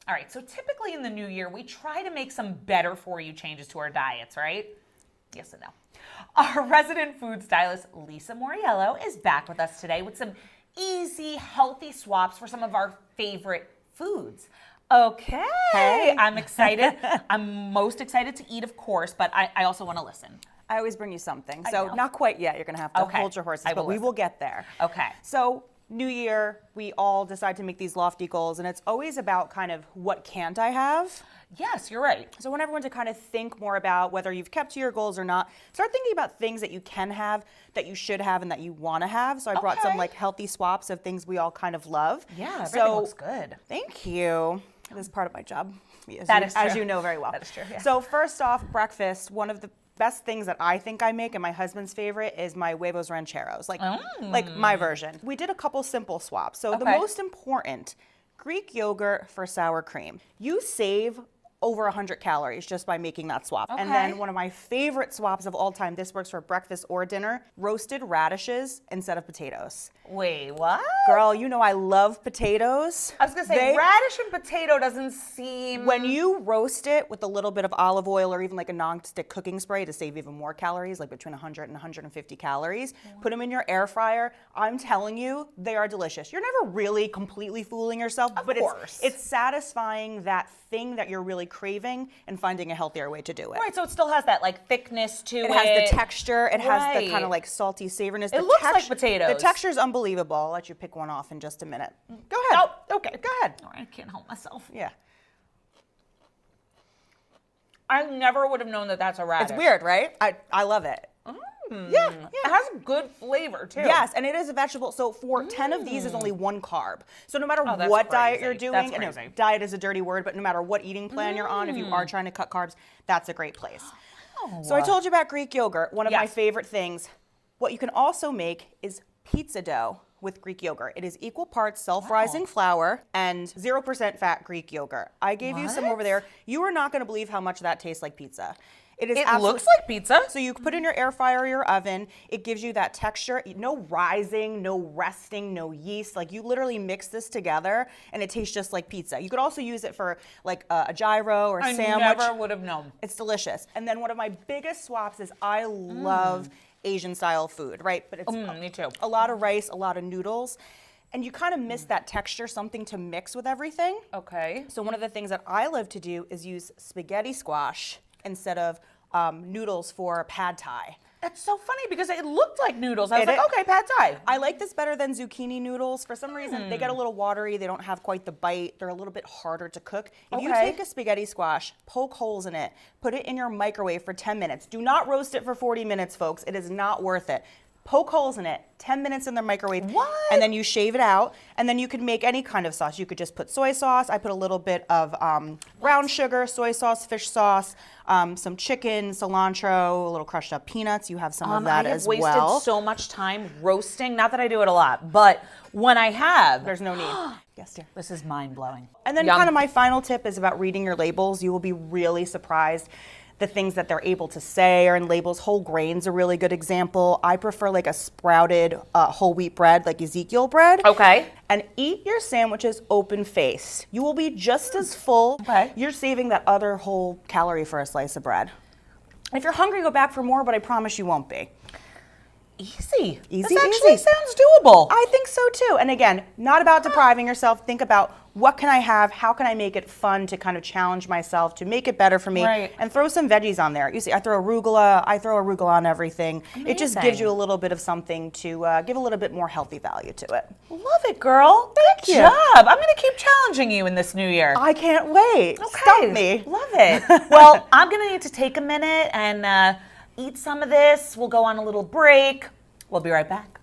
All right, so typically in the new year, we try to make some better for you changes to our diets, right? Yes and no. Our resident food stylist, Lisa Mauriello, is back with us today with some easy, healthy swaps for some of our favorite foods. Okay, Hey. I'm excited. I'm most excited to eat, of course, but I also want to listen. I always bring you something. I So know. not quite yet. You're going to have to Okay. hold your horses, I will but we listen. will get there. Okay. So New Year, we all decide to make these lofty goals, and it's always about kind of what can't I have? Yes, you're right. So I want everyone to kind of think more about whether you've kept to your goals or not. Start thinking about things that you can have, that you should have, and that you want to have. So I brought some Okay. like healthy swaps of things we all kind of love. Yeah, everything so, looks good. Thank you. This is part of my job, That as is you true. know very well. That is true, yeah. So first off, breakfast, one of the best things that I think I make, and my husband's favorite, is my Huevos Rancheros, like my version. We did a couple simple swaps. So the Okay. most important, Greek yogurt for sour cream. You save over 100 calories just by making that swap. And Okay. then one of my favorite swaps of all time, this works for breakfast or dinner, roasted radishes instead of potatoes. Wait, what? Girl, you know I love potatoes. I was gonna say They- radish and potato doesn't seem. When you roast it with a little bit of olive oil or even like a non-stick cooking spray to save even more calories, like between 100 and 150 calories, put them in your air fryer. I'm telling you, they are delicious. You're never really completely fooling yourself, but course. it's satisfying that thing that you're really craving and finding a healthier way to do it. Right, so it still has that like thickness to it. It has the texture. It has the Right. kind of like salty savoriness. It The looks like potatoes. The texture is unbelievable. I'll let you pick one off in just a minute. Go ahead. Oh, okay. Go ahead. All right, I can't help myself. Yeah. I never would have known that that's a radish. It's weird, right? I love it. Yeah. It has good flavor too. Yes, and it is a vegetable. So for 10 of these is only one carb. So no matter that's what diet crazy. you're doing, That's and crazy. diet is a dirty word, but no matter what eating plan you're on, if you are trying to cut carbs, that's a great place. So I told you about Greek yogurt, one of my Yes. favorite things. What you can also make is pizza dough with Greek yogurt. It is equal parts self-rising flour and 0% fat Greek yogurt. I gave you some What? over there. You are not going to believe how much that tastes like pizza. It is It absolute- looks like pizza. So you put in your air fryer or your oven. It gives you that texture. No rising, no resting, no yeast. Like you literally mix this together and it tastes just like pizza. You could also use it for like a gyro or a I sandwich. never would have known. It's delicious. And then one of my biggest swaps is I love Asian style food, right? But it's Me too. a lot of rice, a lot of noodles. And you kind of miss that texture, something to mix with everything. Okay. So one of the things that I love to do is use spaghetti squash instead of noodles for pad thai. That's so funny because it looked like noodles. I was It like, is. okay, pad thai. I like this better than zucchini noodles. For some reason, they get a little watery. They don't have quite the bite. They're a little bit harder to cook. If you Okay. take a spaghetti squash, poke holes in it, put it in your microwave for 10 minutes. Do not roast it for 40 minutes, folks. It is not worth it. Poke holes in it, 10 minutes in the microwave. What? And then you shave it out. And then you could make any kind of sauce. You could just put soy sauce. I put a little bit of brown sugar, soy sauce, fish sauce, some chicken, cilantro, a little crushed up peanuts. You have some of that I have as wasted well. so much time roasting. Not that I do it a lot, but when I have, There's no need. Yes, dear. this is mind blowing. And then kind of my final tip is about reading your labels. You will be really surprised the things that they're able to say are in labels. Whole grain's a really good example. I prefer like a sprouted whole wheat bread, like Ezekiel bread. Okay. And eat your sandwiches open faced. You will be just as full. Okay. You're saving that other whole calorie for a slice of bread. If you're hungry, go back for more, but I promise you won't be. Easy. Easy, This actually easy. sounds doable. I think so too. And again, not about depriving yourself. Think about what can I have? How can I make it fun to kind of challenge myself to make it better for me? Right. And throw some veggies on there. You see, I throw arugula on everything. It just gives Amazing. you a little bit of something to give a little bit more healthy value to it. Love it, girl. Thank you. Good job. I'm going to keep challenging you in this new year. I can't wait. Okay. Stump me. Love it. Well, I'm going to need to take a minute and eat some of this. We'll go on a little break. We'll be right back.